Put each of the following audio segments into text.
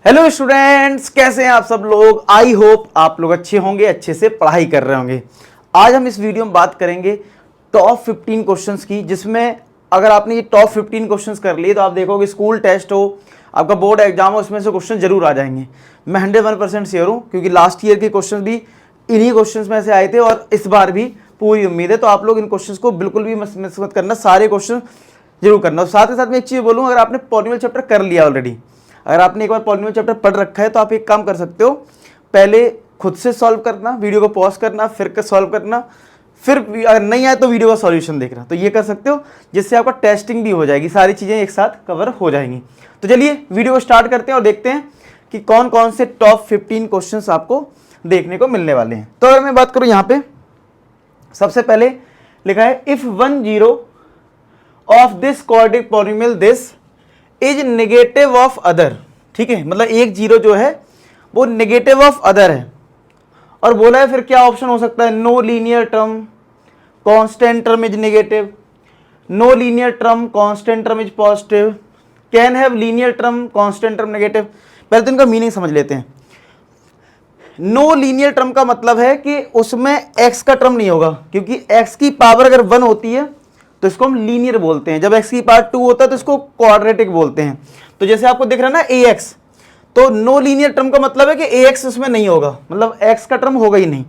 Hello students, कैसे हैं आप सब लोग। आई होप आप लोग अच्छे होंगे, अच्छे से पढ़ाई कर रहे होंगे। आज हम इस वीडियो में बात करेंगे टॉप 15 क्वेश्चंस की, जिसमें अगर आपने ये टॉप 15 क्वेश्चंस कर लिए तो आप देखोगे स्कूल टेस्ट हो, आपका बोर्ड एग्जाम हो, उसमें से क्वेश्चन जरूर आ जाएंगे। मैं 101% श्योर हूँ, क्योंकि लास्ट ईयर के क्वेश्चन भी इन्हीं क्वेश्चन में से आए थे और इस बार भी पूरी उम्मीद है। तो आप लोग इन क्वेश्चन को बिल्कुल भी मिस मत करना, सारे क्वेश्चन जरूर करना। और साथ ही साथ मैं एक चीज़ बोलूँ, अगर आपने पॉलिनोमियल चैप्टर कर लिया ऑलरेडी, अगर आपने एक बार पॉलिनोमियल चैप्टर पढ़ रखा है, तो आप एक काम कर सकते हो, पहले खुद से सॉल्व करना, वीडियो को पॉज करना, फिर सॉल्व करना, फिर अगर नहीं आए तो वीडियो का सॉल्यूशन देखना। तो ये कर सकते हो, जिससे आपका टेस्टिंग भी हो जाएगी, सारी चीज़ें एक साथ कवर हो जाएंगी। तो चलिए वीडियो को स्टार्ट करते हैं और देखते हैं कि कौन कौन से टॉप 15 क्वेश्चंस आपको देखने को मिलने वाले हैं। तो अगर मैं बात करूँ, यहाँ पे सबसे पहले लिखा है if 1 0 of this quadratic polynomial this is negative of other. ठीक है, मतलब एक जीरो जो है वो नेगेटिव ऑफ अदर है। और बोला है फिर क्या ऑप्शन हो सकता है, no linear term, constant term is negative, no linear term, constant term is positive, can have linear term, constant term negative. पहले तो इनका मीनिंग समझ लेते हैं। नो लीनियर टर्म का मतलब है कि उसमें एक्स का टर्म नहीं होगा, क्योंकि एक्स की पावर अगर 1 होती है तो इसको हम लीनियर बोलते हैं, जब x की पावर 2 होता है तो इसको क्वाड्रेटिक बोलते हैं। तो जैसे आपको दिख रहा है ना ax, तो नो लीनियर टर्म का मतलब है कि ax उसमें नहीं होगा, मतलब x का टर्म होगा ही नहीं।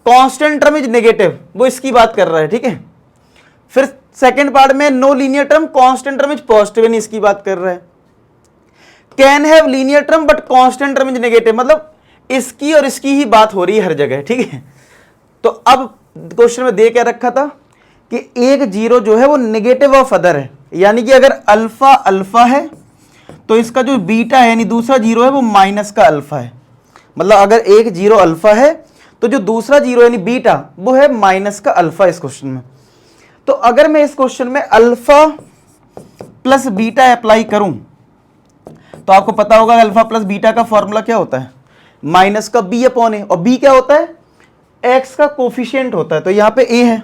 कांस्टेंट टर्म इज नेगेटिव, वो इसकी बात कर रहा है। ठीक है, फिर सेकंड पार्ट में no linear term, constant term is positive, यानी इसकी बात कर रहा है। Can have linear term but constant term is negative, मतलब इसकी और इसकी ही बात हो रही है हर जगह। ठीक है, तो अब क्वेश्चन में दे क्या रखा था कि एक जीरो जो है वो नेगेटिव ऑफ अदर है, यानी कि अगर अल्फा अल्फा है तो इसका जो बीटा है यानी दूसरा जीरो है वो माइनस का अल्फा है। मतलब अगर एक जीरो अल्फा है तो जो दूसरा जीरो यानी बीटा वो है माइनस का अल्फा इस क्वेश्चन में। तो अगर मैं इस क्वेश्चन में अल्फा प्लस बीटा अप्लाई करूं तो आपको पता होगा अल्फा प्लस बीटा का फॉर्मूला क्या होता है, माइनस का बी अपॉन ए, और बी क्या होता है, एक्स का कोफिशिएंट होता है। तो यहां पे ए है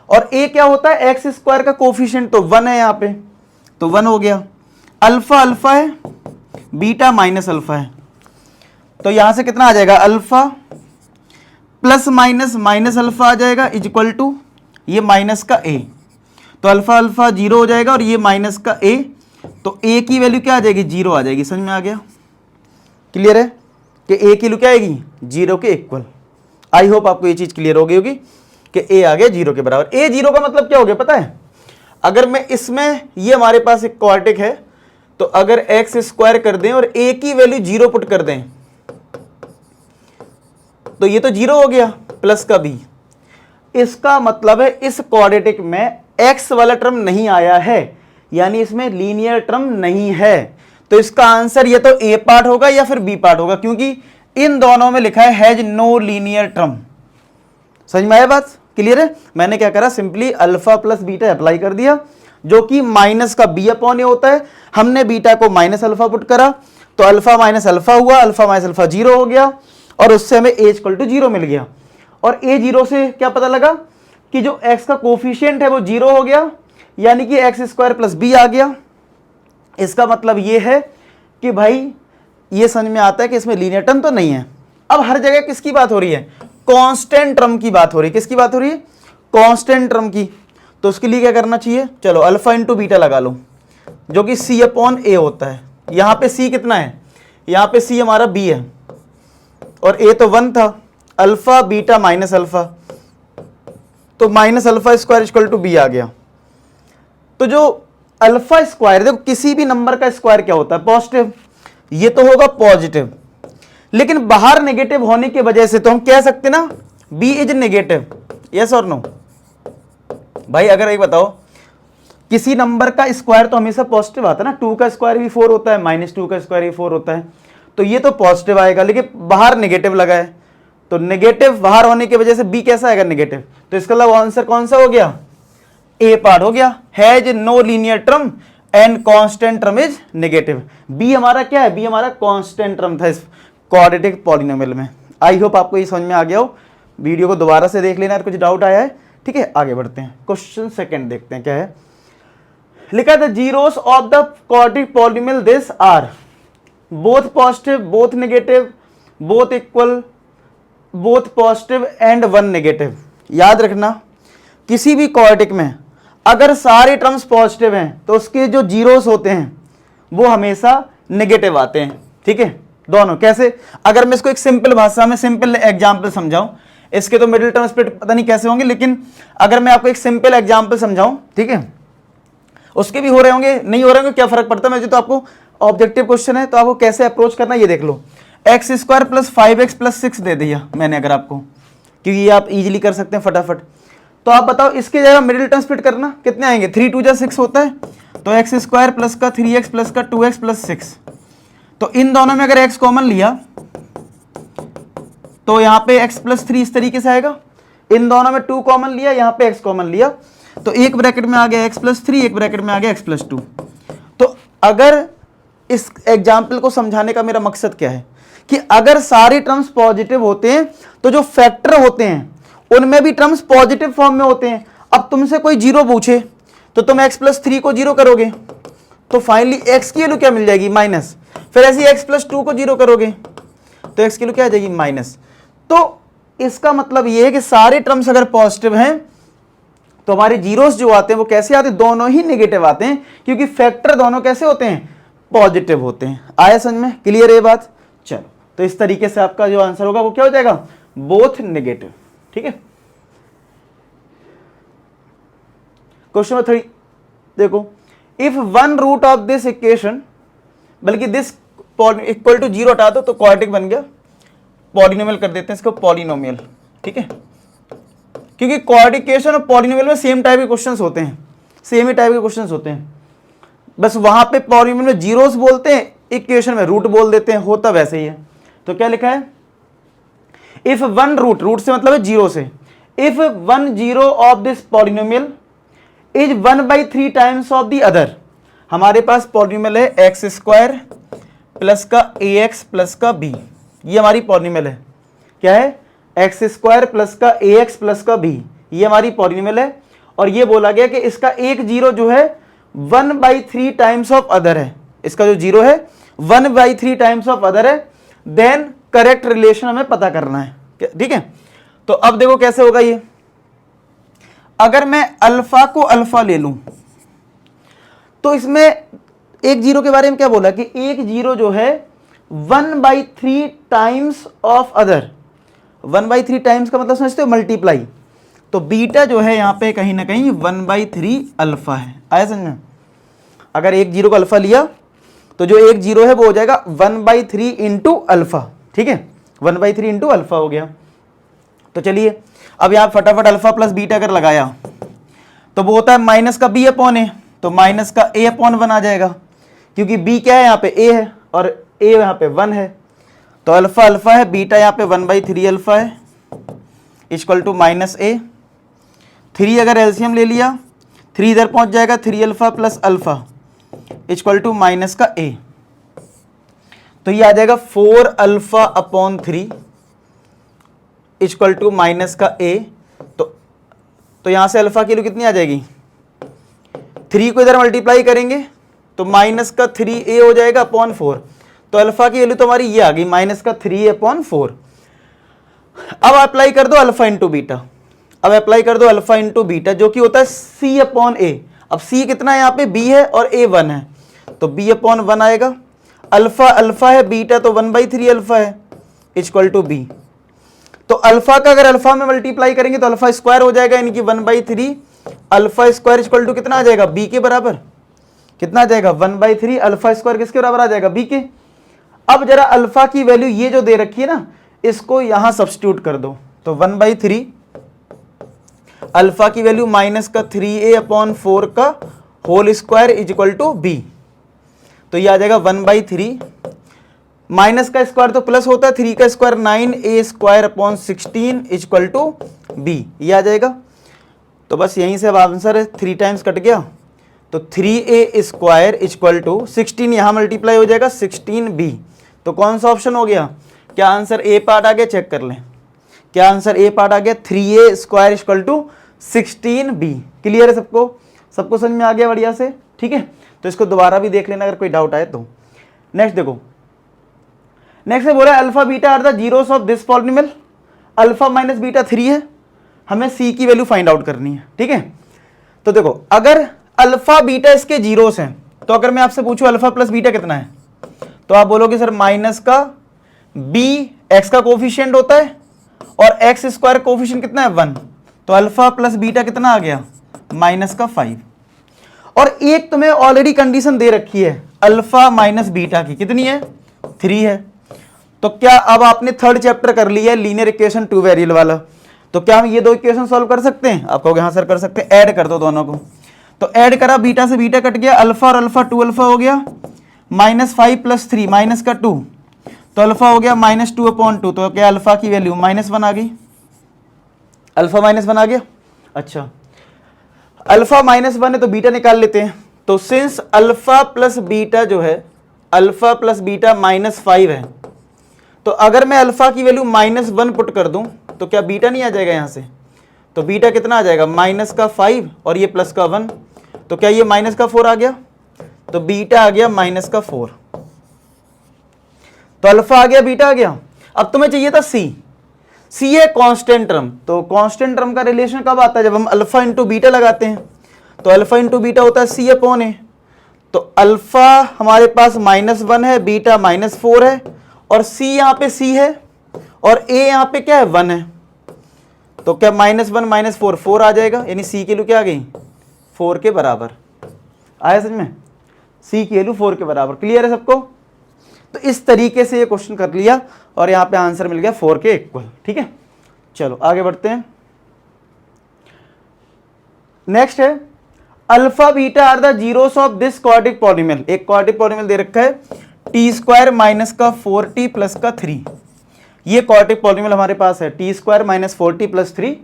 और a क्या होता है, एक्स स्क्वायर का कोफिशिएंट, तो 1 है यहाँ पे, तो 1 हो गया। अल्फा अल्फा है, बीटा माइनस अल्फा है, तो यहां से कितना आ जाएगा, alpha plus minus minus alpha आ जाएगा इज इक्वल टू ये माइनस का a। तो अल्फा अल्फा 0 हो जाएगा और ये माइनस का a, तो a की वैल्यू क्या आ जाएगी, 0 आ जाएगी। समझ में आ गया, क्लियर है कि a की वैल्यू क्या आएगी, 0 के इक्वल। आई होप आपको ये चीज क्लियर हो गई होगी कि a आ गया 0 के बराबर। a 0 का मतलब क्या हो गया पता है, अगर मैं इसमें ये हमारे पास एक क्वाड्रेटिक है, तो अगर एक्स स्क्वायर कर दें और a की वैल्यू 0 पुट कर दें तो ये तो 0 हो गया, प्लस का b। इसका मतलब है इस क्वाड्रेटिक में x वाला टर्म नहीं आया है, यानी इसमें लीनियर टर्म नहीं है। तो इसका आंसर या तो a पार्ट होगा या फिर b पार्ट होगा, क्योंकि इन दोनों में लिखा है हैज नो लीनियर टर्म। समझ में आया बात, क्लियर है। मैंने क्या करा, simply alpha plus beta apply कर दिया, जो कि माइनस का बी अपॉन ए होता है। हमने बीटा को माइनस अल्फा पुट करा, तो अल्फा माइनस अल्फा हुआ, अल्फा माइनस अल्फा 0 हो गया, और उससे हमें ए इक्वल टू 0 मिल गया। और ए 0 से क्या पता लगा कि जो एक्स का कोफिशिएंट है वो 0 हो गया, यानी कि एक्स स्क्वायर प्लस बी आ गया। इसका मतलब ये है कि भाई ये समझ में आता है कि इसमें लीनियर टर्म तो नहीं है। अब हर जगह किसकी बात हो रही है, कांस्टेंट टर्म की बात हो रही है। किसकी बात हो रही है, कांस्टेंट टर्म की। तो उसके लिए क्या करना चाहिए, चलो अल्फा इंटू बीटा लगा लो, जो कि सी अपॉन ए होता है। यहां पे सी कितना है, यहां पे सी हमारा बी है और ए तो 1 था, अल्फा बीटा माइनस अल्फा, तो minus alpha square equal to b आ गया। तो जो अल्फा स्क्वायर, देखो किसी भी नंबर का स्क्वायर क्या होता है, पॉजिटिव, ये तो होगा पॉजिटिव, लेकिन बाहर नेगेटिव होने की वजह से तो हम कह सकते ना b इज नेगेटिव, यस और नो। भाई अगर एक बताओ, किसी नंबर का स्क्वायर तो हमेशा पॉजिटिव आता है ना, 2 का स्क्वायर भी 4 होता है, -2 का स्क्वायर भी 4 होता है, तो ये तो पॉजिटिव आएगा, लेकिन बाहर नेगेटिव लगा है, तो नेगेटिव बाहर होने की वजह से b कैसा आएगा, नेगेटिव। तो इसका मतलब आंसर कौन सा हो गया, ए पार्ट हो गया, has no linear term and constant term is negative. B हमारा क्या है, बी हमारा कांस्टेंट टर्म था इस क्वाड्रेटिक पॉलिनोमियल में। आई होप आपको ये समझ में आ गया हो। वीडियो को दोबारा से देख लेना अगर कुछ डाउट आया है। ठीक है, आगे बढ़ते हैं, क्वेश्चन सेकंड देखते हैं क्या है। लिखा है the zeros of the quadratic polynomial this are both positive, both negative, both equal, both positive and one negative. याद रखना किसी भी क्वाड्रेटिक में अगर सारे टर्म्स पॉजिटिव हैं तो उसके जो जीरोस होते हैं वो हमेशा नेगेटिव आते हैं। ठीक है, दोनों कैसे, अगर मैं इसको एक सिंपल भाषा में सिंपल एग्जांपल समझाऊं, इसके तो मिडिल टर्म स्प्लिट पता नहीं कैसे होंगे, लेकिन अगर मैं आपको एक सिंपल एग्जांपल समझाऊं, ठीक है, उसके भी हो रहे होंगे नहीं हो रहे होंगे, क्या फर्क पड़ता है, मुझे तो आपको ऑब्जेक्टिव क्वेश्चन है तो आपको कैसे अप्रोच करना ये देख लो। X square plus 5x plus 6 दे दिया मैंने अगर आपको, क्योंकि ये आप इजीली कर सकते हैं फटाफट, तो आप बताओ इसके जगह मिडिल टर्म स्प्लिट करना कितने आएंगे, 3 2 जा 6 होता है, तो एक्स स्क्वायर प्लस का 3x प्लस का 2x प्लस 6, तो इन दोनों में अगर x कॉमन लिया तो यहाँ पे x प्लस 3 इस तरीके से आएगा, इन दोनों में 2 कॉमन लिया, यहाँ पे x कॉमन लिया, तो एक ब्रैकेट में आ गया x प्लस 3, एक ब्रैकेट में आ गया x प्लस 2। तो अगर इस एग्जाम्पल को समझाने का मेरा मकसद क्या है कि अगर सारे टर्म्स पॉजिटिव होते हैं तो जो फैक्टर होते हैं उनमें भी टर्म्स पॉजिटिव फॉर्म में होते हैं। अब तुमसे कोई जीरो पूछे तो तुम x प्लस 3 को जीरो करोगे तो फाइनली x की वैल्यू क्या मिल जाएगी, माइनस, फिर ऐसे ही x प्लस 2 को जीरो करोगे तो x की वैल्यू क्या आ जाएगी, माइनस। तो इसका मतलब ये है कि सारे टर्म्स अगर पॉजिटिव हैं तो हमारे जीरोस जो आते हैं वो कैसे आते हैं, दोनों ही नेगेटिव आते हैं, क्योंकि फैक्टर दोनों कैसे होते हैं, पॉजिटिव होते हैं। आया समझ में, क्लियर है बात। चलो तो इस तरीके से आपका जो आंसर होगा वो क्या हो जाएगा, बोथ नेगेटिव। ठीक है, क्वेश्चन नंबर 3 देखो, if one root of this equation, बल्कि दिस इक्वल टू 0 हटा दो तो क्वाड्रेटिक बन गया, पॉलिनोमियल कर देते हैं इसको पॉलिनोमियल। ठीक है, क्योंकि क्वाड्रिकेशन और पॉलिनोमियल में सेम टाइप के क्वेश्चंस होते हैं, सेम ही टाइप के क्वेश्चंस होते हैं, बस वहां पे पॉलिनोमियल में जीरोस बोलते हैं, इक्वेशन में रूट बोल देते हैं, होता वैसे ही है। तो क्या लिखा है, इफ वन रूट, रूट से मतलब है जीरो से, if one zero of this polynomial is 1/3 times of the other. हमारे पास पॉलिनोमियल है एक्स स्क्वायर प्लस का ax प्लस का b, ये हमारी पॉलिनोमियल है। क्या है, एक्स स्क्वायर प्लस का ax प्लस का b, ये हमारी पॉलिनोमियल है। और ये बोला गया कि इसका एक जीरो जो है 1/3 टाइम्स ऑफ अदर है, इसका जो जीरो है 1/3 टाइम्स ऑफ अदर है, देन करेक्ट रिलेशन हमें पता करना है। ठीक है, तो अब देखो कैसे होगा ये, अगर मैं अल्फा को अल्फा ले लूं तो इसमें एक जीरो के बारे में क्या बोला कि एक जीरो जो है 1/3 टाइम्स ऑफ अदर, 1/3 टाइम्स का मतलब समझते हो मल्टीप्लाई, तो बीटा जो है यहाँ पे कहीं ना कहीं 1/3 अल्फा है। आया समझ में, अगर एक जीरो का अल्फा लिया तो जो एक जीरो है वो हो जाएगा 1/3 इंटू अल्फा। ठीक है, 1/3 इंटू अल्फा हो गया। तो चलिए अब यहाँ फटाफट अल्फा प्लस बीटा अगर लगाया तो वो होता है माइनस का b अपॉन ए, तो माइनस का a अपॉन 1 आ जाएगा, क्योंकि b क्या है यहाँ पे a है और a यहाँ पे 1 है, तो अल्फा अल्फा है, बीटा यहाँ पे 1/3 अल्फा है इक्वल टू माइनस a। 3 अगर एलसीएम ले लिया, 3 इधर पहुंच जाएगा, 3 alpha plus alpha equal to minus का a, तो ये आ जाएगा 4 alpha upon 3 equal to minus का a। तो यहां से अल्फा की वैल्यू कितनी आ जाएगी, 3 को इधर मल्टीप्लाई करेंगे तो माइनस का 3a हो जाएगा अपॉन 4, तो अल्फा की वैल्यू तो हमारी ये आ गई माइनस का 3a अपॉन 4। अब अप्लाई कर दो अल्फा इंटू बीटा, अब अप्लाई कर दो अल्फा इंटू बीटा जो कि होता है c अपॉन a। अब c कितना है यहाँ पे, b है और a 1 है, तो b अपॉन 1 आएगा। अल्फा अल्फा है, बीटा तो 1/3 अल्फा है इक्वल टू b। तो अल्फा का अगर अल्फा में मल्टीप्लाई करेंगे तो अल्फा स्क्वायर हो जाएगा, यानी कि 1/3 अल्फा स्क्वायर इक्वल टू कितना आ जाएगा, b के बराबर। कितना आ जाएगा, 1/3 अल्फा स्क्वायर किसके बराबर आ जाएगा, b के। अब जरा अल्फा की वैल्यू ये जो दे रखी है ना, इसको यहां सब्स्टिट्यूट कर दो, तो 1/3 अल्फा की वैल्यू माइनस का 3a अपॉन 4 का whole square is equal to b, तो ये आ जाएगा 1/3 माइनस का स्क्वायर तो प्लस होता है, 3 का square 9a square upon 16 is equal to b, ये आ जाएगा। तो बस यहीं से अब आंसर है, 3 टाइम्स कट गया तो 3a square is equal to 16, यहां मल्टीप्लाई हो जाएगा 16b। तो कौन सा ऑप्शन हो गया, क्या आंसर ए पार्ट आ गया, चेक कर लें, क्या आंसर ए पार्ट आ गया, 3a square is equal to 16b। Clear है सबको, सबको समझ में आ गया बढ़िया से। ठीक है, तो इसको दोबारा भी देख लेना अगर कोई डाउट आए तो। नेक्स्ट देखो, नेक्स्ट है बोला alpha beta are the zeros of this polynomial, alpha minus beta 3 है, हमें सी की वैल्यू फाइंड आउट करनी है। ठीक है, तो देखो अगर अल्फा बीटा इसके जीरोस हैं, तो अगर मैं आपसे पूछूं अल्फा प्लस बीटा कितना है, तो आप बोलोगे सर माइनस का बी एक्स का कोफिशिएंट होता है और एक्स स्क्वायर कोफिशिएंट कितना है 1, तो अल्फा प्लस बीटा कितना आ गया माइनस का 5। और एक तुम्हें ऑलरेडी कंडीशन दे रखी है अल्फा माइनस बीटा की, कितनी है 3 है। तो क्या अब आपने थर्ड चैप्टर कर लिया है लीनियर इक्वेशन 2 वेरिएबल वाला, तो क्या हम ये दो इक्वेशन सॉल्व कर सकते हैं? आप कहोगे हाँ सर कर सकते हैं, ऐड कर दो दोनों को। तो ऐड करा, बीटा से बीटा कट गया, अल्फा और अल्फा 2 अल्फा हो गया, -5 + 3 माइनस का 2, तो अल्फा हो गया -2/2। तो क्या अल्फा की वैल्यू -1 आ गई, अल्फा -1 आ गया। अच्छा अल्फा -1 है तो बीटा निकाल लेते हैं। तो सिंस अल्फा प्लस बीटा जो है, अल्फा प्लस बीटा -5 है, तो अगर मैं अल्फा की वैल्यू -1 पुट कर दूं तो क्या बीटा नहीं आ जाएगा यहां से? तो बीटा कितना आ जाएगा -5 और ये +1, तो क्या ये -4 आ गया? तो बीटा आ गया -4। तो अल्फा आ गया, बीटा आ गया। अब तुम्हें चाहिए था सी है कांस्टेंट टर्म। तो कांस्टेंट टर्म का रिलेशन कब आता है? जब हम अल्फा इंटू बीटा लगाते हैं। तो अल्फा इंटू बीटा होता है C/A। तो अल्फा हमारे पास -1 है, बीटा -4 है, और C यहाँ पे C है और A यहाँ पे क्या है 1 है। तो क्या -1 -4 4 आ जाएगा, यानी C की वैल्यू क्या आ गई 4 के बराबर। आया समझ में? C की वैल्यू 4 के बराबर। क्लियर है सबको? तो इस तरीके से ये क्वेश्चन कर लिया और यहाँ पे आंसर मिल गया 4 के इक्वल। ठीक है, चलो आगे बढ़ते हैं। नेक्स्ट है alpha beta are the zeros of this quadratic polynomial. एक क्वाड्रेटिक पॉलिनोमियल दे रखा है t² - 4t + 3। ये क्वाड्रेटिक पॉलिनोमियल हमारे पास है t² - 4t + 3,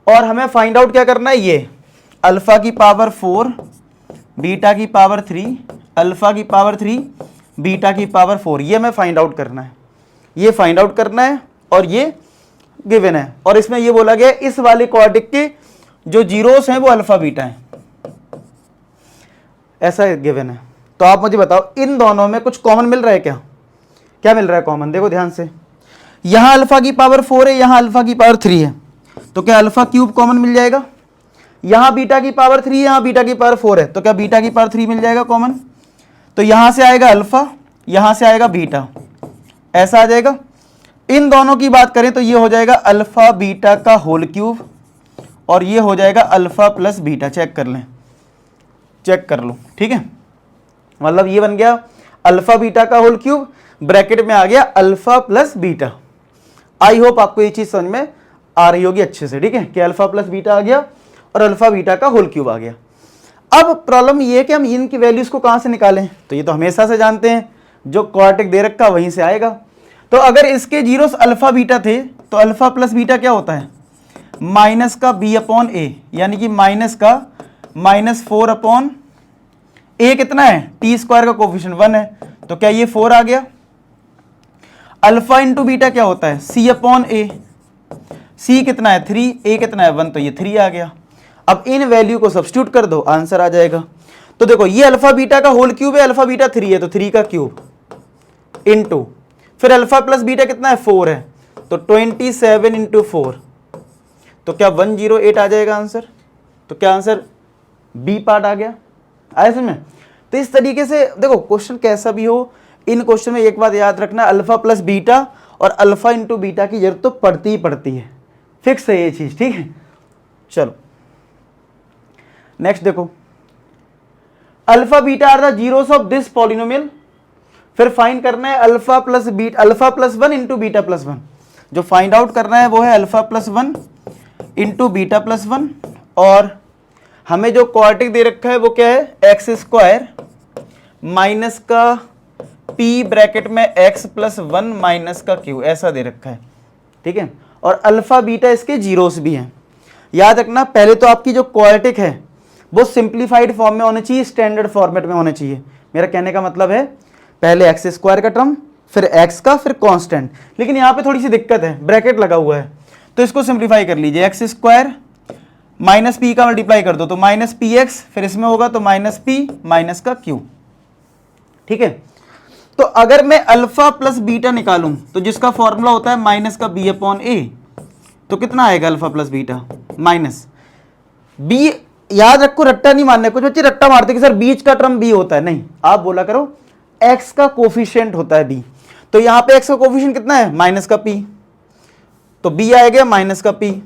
और हमें फाइंड आउट क्या करना है? ये अल्फा की पावर 4, बीटा की पावर 3, अल्फा की पावर 3, बीटा की पावर 4, ये हमें फाइंड आउट करना है। ये फाइंड आउट करना है और ये गिवन है। और इसमें ये बोला गया इस वाले क्वाड्रेटिक के जो जीरोस हैं वो अल्फा बीटा हैं, ऐसा गिवन है। तो आप मुझे बताओ इन दोनों में कुछ कॉमन मिल रहा है क्या? क्या मिल रहा है कॉमन? देखो ध्यान से, यहां अल्फा की पावर 4 है, यहां अल्फा की पावर 3 है, तो क्या अल्फा क्यूब कॉमन मिल जाएगा? यहां बीटा की पावर 3 है, यहां बीटा की पावर 4 है, तो क्या बीटा की पावर 3 मिल जाएगा कॉमन? तो यहां से आएगा अल्फा, यहां से आएगा बीटा, ऐसा आ जाएगा। इन दोनों की बात करें तो ये हो जाएगा अल्फा बीटा का होल क्यूब, और ये हो जाएगा अल्फा प्लस बीटा। चेक कर लें, चेक कर लो। ठीक है, मतलब ये बन गया अल्फा बीटा का होल क्यूब, ब्रैकेट में आ गया alpha plus beta. I hope आपको ये चीज समझ में आ रही होगी अच्छे से। ठीक है, कि अल्फा प्लस बीटा आ गया और अल्फा बीटा का होल क्यूब आ गया। अब प्रॉब्लम ये है कि हम इनकी वैल्यूज को कहां से निकालें? तो ये तो हमेशा से जानते हैं, जो क्वाड्रेटिक दे रखा वहीं से आएगा। तो अगर इसके जीरोस अल्फा बीटा थे तो अल्फा प्लस बीटा क्या होता है? माइनस का b/a, यानी कि माइनस का -4/a कितना है? t² का कोफिशिएंट 1 है, तो क्या ये 4 आ गया। अल्फा इंटू बीटा क्या होता है? C/a, c कितना है 3, a कितना है 1, तो ये 3 आ गया। अब इन वैल्यू को सब्स्टिट्यूट कर दो, आंसर आ जाएगा। तो देखो ये अल्फा बीटा का होल क्यूब है, अल्फा बीटा 3 है, तो 3 का क्यूब इंटू, फिर अल्फा प्लस बीटा कितना है 4 है, तो 27 × 4, तो क्या 108 आ जाएगा आंसर। तो क्या आंसर बी पार्ट आ गया। आया समझ में? तो इस तरीके से देखो क्वेश्चन कैसा भी हो, इन क्वेश्चन में एक बात याद रखना, अल्फा प्लस बीटा और अल्फा इंटू बीटा की जरूरत तो पड़ती ही पड़ती है, फिक्स है ये चीज। ठीक है, चलो नेक्स्ट देखो, alpha beta are the zeros of this polynomial. फिर फाइंड करना है alpha plus beta, alpha plus 1 into beta plus 1। जो फाइंड आउट करना है वो है alpha plus 1 into beta plus 1, और हमें जो क्वाड्रेटिक दे रखा है वो क्या है? x² माइनस का p ब्रैकेट में x + 1 माइनस का q, ऐसा दे रखा है। ठीक है, और अल्फा बीटा इसके जीरोस भी हैं। याद रखना पहले तो आपकी जो क्वाड्रेटिक है वो सिंप्लीफाइड फॉर्म में होने चाहिए, स्टैंडर्ड फॉर्मेट में होने चाहिए। मेरा कहने का मतलब है पहले x² का टर्म, फिर x का, फिर कांस्टेंट। लेकिन यहाँ पे थोड़ी सी दिक्कत है, ब्रैकेट लगा हुआ है, तो इसको सिंप्लीफाई कर लीजिए। x² माइनस p का मल्टीप्लाई कर दो तो -px, फिर इसमें होगा तो -p माइनस का q। ठीक है, तो अगर मैं अल्फा प्लस बीटा निकालूं तो जिसका फॉर्मूला होता है माइनस का बी अपॉन ए, तो कितना आएगा alpha plus beta minus b. याद रखो रट्टा नहीं मारना है, कुछ बच्चे रट्टा मारते कि सर बीच का टर्म बी होता है, नहीं, आप बोला करो एक्स का कोफिशिएंट होता है बी। तो यहां पे एक्स का कोफिशिएंट कितना है माइनस का पी, तो बी आएगा माइनस का पी,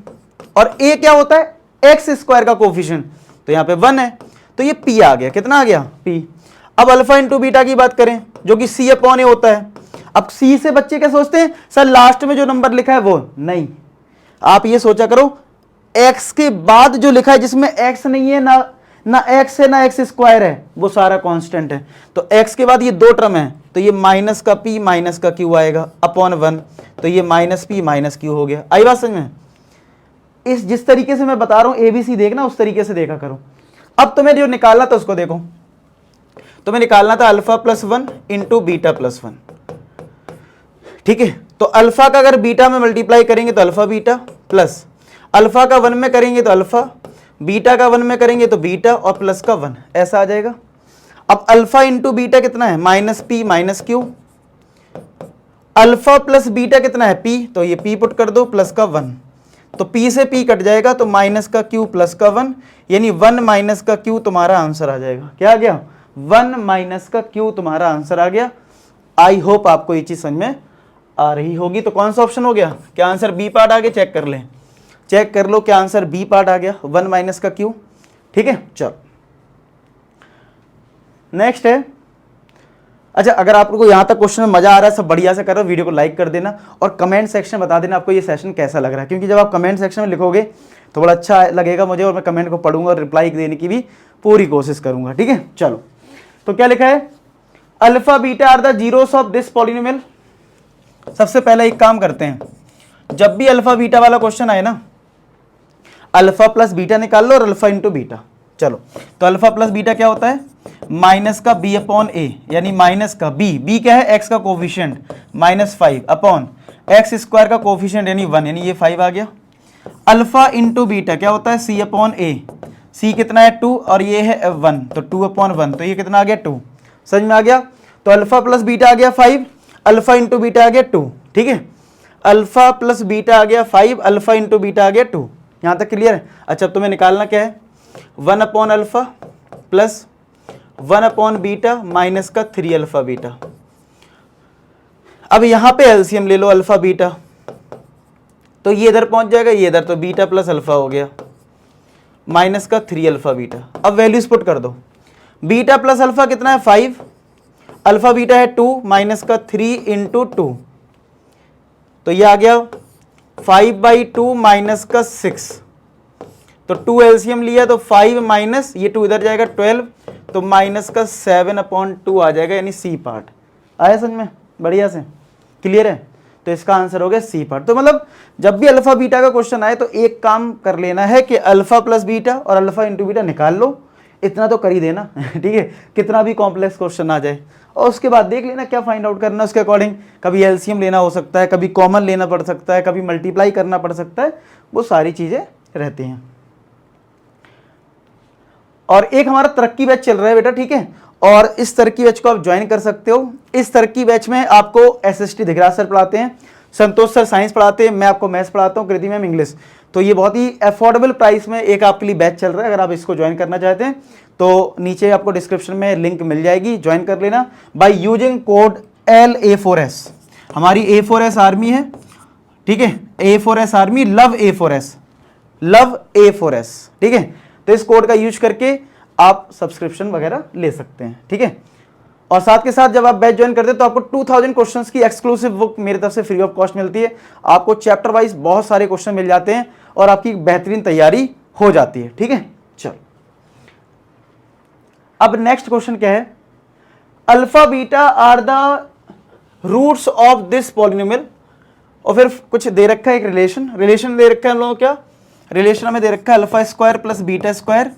और ए क्या होता है एक्स स्क्वायर का कोफिशिएंट, तो यहां पे 1 है, तो ये पी आ गया, कितना आ गया पी। अब अल्फा इंटू बीटा की बात करें जो कि सी अपॉन ए होता है। अब सी से बच्चे क्या सोचते हैं सर लास्ट में जो नंबर लिखा है वो, नहीं, आप ये सोचा करो x के बाद जो लिखा है जिसमें x नहीं है ना x है ना x स्क्वायर है, वो सारा कांस्टेंट है। तो x के बाद ये दो टर्म है, तो ये माइनस का p माइनस का q आएगा अपॉन 1, तो ये माइनस p माइनस q हो गया। आई बात समझ में? इस जिस तरीके से मैं बता रहा हूं ABC देखना उस तरीके से देखा करो। अब तुम्हें जो निकालना था उसको देखो, तुम्हें निकालना था alpha plus 1 into beta plus 1, ठीक है। तो अल्फा का अगर बीटा में मल्टीप्लाई करेंगे तो अल्फा बीटा, प्लस अल्फा का 1 में करेंगे तो अल्फा, बीटा का 1 में करेंगे तो बीटा, और प्लस का 1, ऐसा आ जाएगा। अब अल्फा इंटू बीटा कितना है minus P minus Q, alpha plus beta कितना है पी, तो ये पी पुट कर दो प्लस का 1, तो पी से पी कट जाएगा तो माइनस का क्यू प्लस का 1, यानी 1 माइनस का क्यू तुम्हारा आंसर आ जाएगा। क्या आ गया 1 माइनस का क्यू तुम्हारा आंसर आ गया। आई होप आपको ये चीज समझ में आ रही होगी। तो कौन सा ऑप्शन हो गया, क्या आंसर बी पार्ट आ गया, चेक कर लें, चेक कर लो क्या आंसर बी पार्ट आ गया 1 माइनस का क्यू, ठीक है। चलो नेक्स्ट है, अच्छा अगर आप लोगों को यहां तक क्वेश्चन में मजा आ रहा है, सब बढ़िया से कर रहे हो, वीडियो को लाइक कर देना और कमेंट सेक्शन में बता देना आपको ये सेशन कैसा लग रहा है, क्योंकि जब आप कमेंट सेक्शन में लिखोगे तो बड़ा अच्छा लगेगा मुझे, और मैं कमेंट को पढ़ूंगा और रिप्लाई देने की भी पूरी कोशिश करूंगा, ठीक है। चलो तो क्या लिखा है, alpha beta are the zeros of this polynomial. सबसे पहले एक काम करते हैं, जब भी अल्फा बीटा वाला क्वेश्चन आए ना, अल्फा प्लस बीटा निकाल लो और अल्फा इंटू बीटा। चलो तो अल्फा प्लस बीटा क्या होता है माइनस का बी अपॉन ए, यानी माइनस का बी क्या है एक्स का कोफिशिएंट -5 अपॉन एक्स स्क्वायर का कोफिशिएंट यानी 1, यानी ये 5 आ गया। अल्फा इंटू बीटा क्या होता है सी अपॉन ए, सी कितना है 2 और ये है 1, तो 2 अपॉन 1, तो ये कितना आ गया 2। समझ में आ गया? तो अल्फा प्लस बीटा आ गया 5, अल्फा इंटू बीटा आ गया 2, ठीक है। अल्फा प्लस बीटा आ गया 5, अल्फा इंटू बीटा आ गया 2, यहां तक क्लियर है? अच्छा तुम्हें निकालना क्या है 1 upon alpha plus 1 upon beta minus का 3 अल्फा बीटा। अब यहां पे एलसीएम ले लो अल्फा बीटा, तो ये इधर पहुंच जाएगा, ये इधर, तो बीटा प्लस अल्फा हो गया माइनस का 3 अल्फा बीटा। अब वैल्यूज पुट कर दो, बीटा प्लस अल्फा कितना है 5, अल्फा बीटा है 2 माइनस का 3 इंटू 2, तो ये आ गया 5/2 माइनस का 6, तो 2 एलसीएम लिया तो 5 माइनस ये 2 इधर जाएगा 12, तो माइनस का 7/2 आ जाएगा, यानी सी पार्ट। आया समझ में? बढ़िया से क्लियर है? तो इसका आंसर हो गया सी पार्ट। तो मतलब जब भी अल्फा बीटा का क्वेश्चन आए तो एक काम कर लेना है कि अल्फा प्लस बीटा और अल्फा इंटू बीटा निकाल लो, इतना तो कर ही देना ठीक है, कितना भी कॉम्प्लेक्स क्वेश्चन आ जाए, और उसके बाद देख लेना क्या फाइंड आउट करना, उसके अकॉर्डिंग कभी एलसीएम लेना हो सकता है, कभी कॉमन लेना पड़ सकता है, कभी मल्टीप्लाई करना पड़ सकता है, वो सारी चीजें रहती हैं। और एक हमारा तरक्की बैच चल रहा है बेटा, ठीक है, और इस तरक्की बैच को आप ज्वाइन कर सकते हो। इस तरक्की बैच में आपको एसएसटी दिखराज सर पढ़ाते हैं, संतोष सर साइंस पढ़ाते हैं, मैं आपको मैथ्स पढ़ाता हूँ, कृति मैम इंग्लिश। तो ये बहुत ही अफोर्डेबल प्राइस में एक आपके लिए बैच चल रहा है। अगर आप इसको ज्वाइन करना चाहते हैं तो नीचे आपको डिस्क्रिप्शन में लिंक मिल जाएगी, ज्वाइन कर लेना बाय यूजिंग कोड LA4S। हमारी A4S आर्मी है, ठीक है, A4S army, love A4S, love A4S, ठीक है। तो इस कोड का यूज करके आप सब्सक्रिप्शन वगैरह ले सकते हैं, ठीक है। और साथ के साथ जब आप बैच ज्वाइन करते हैं तो आपको 2000 क्वेश्चंस की एक्सक्लूसिव बुक मेरी तरफ से फ्री ऑफ कॉस्ट मिलती है। आपको चैप्टर वाइज बहुत सारे क्वेश्चन मिल जाते हैं और आपकी बेहतरीन तैयारी हो जाती है, ठीक है। चलो अब नेक्स्ट क्वेश्चन क्या है, alpha beta are the roots of this polynomial. और फिर कुछ दे रखा है, एक रिलेशन दे रखा है हम लोगों को। क्या रिलेशन हमें दे रखा है, alpha square plus beta square